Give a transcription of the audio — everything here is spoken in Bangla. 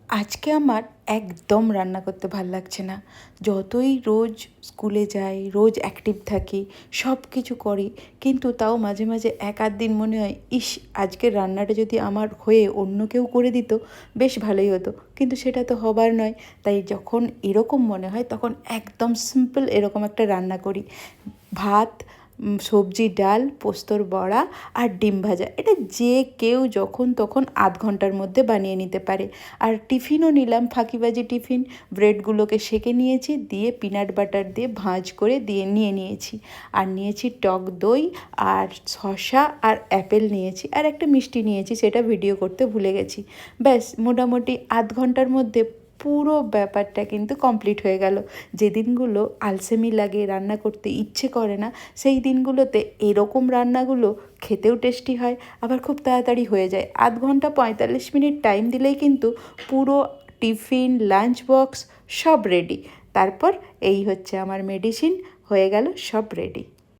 আজকে আমার একদম রান্না করতে ভাল লাগছে না। যতই রোজ স্কুলে যাই, রোজ অ্যাক্টিভ থাকি, সব কিছু করি, কিন্তু তাও মাঝে মাঝে এক আধ দিন মনে হয়, ইস, আজকের রান্নাটা যদি আমার হয়ে অন্য কেউ করে দিত বেশ ভালোই হতো, কিন্তু সেটা তো হবার নয়। তাই যখন এরকম মনে হয় তখন একদম সিম্পল এরকম একটা রান্না করি। ভাত, সবজি, ডাল, পোস্তর বড়া আর ডিম ভাজা। এটা যে কেউ যখন তখন আধ ঘন্টার মধ্যে বানিয়ে নিতে পারে। আর টিফিনও নিলাম, ফাঁকিবাজি টিফিন। ব্রেডগুলোকে সেঁকে নিয়েছি, দিয়ে পিনাট বাটার দিয়ে ভাঁজ করে নিয়েছি। আর নিয়েছি টক দই আর শসা আর অ্যাপেল নিয়েছি, আর একটা মিষ্টি নিয়েছি, সেটা ভিডিও করতে ভুলে গেছি। ব্যাস, মোটামুটি আধ ঘন্টার মধ্যে পুরো ব্যাপারটা কিন্তু কমপ্লিট হয়ে গেল। যে দিনগুলো আলসেমি লাগে, রান্না করতে ইচ্ছে করে না, সেই দিনগুলোতে এরকম রান্নাগুলো খেতেও টেস্টি হয়, আবার খুব তাড়াতাড়ি হয়ে যায়। আধ ঘন্টা 45 মিনিট টাইম দিলেই কিন্তু পুরো টিফিন, লাঞ্চ বক্স সব রেডি। তারপর এই হচ্ছে আমার মেডিসিন, হয়ে গেল সব রেডি।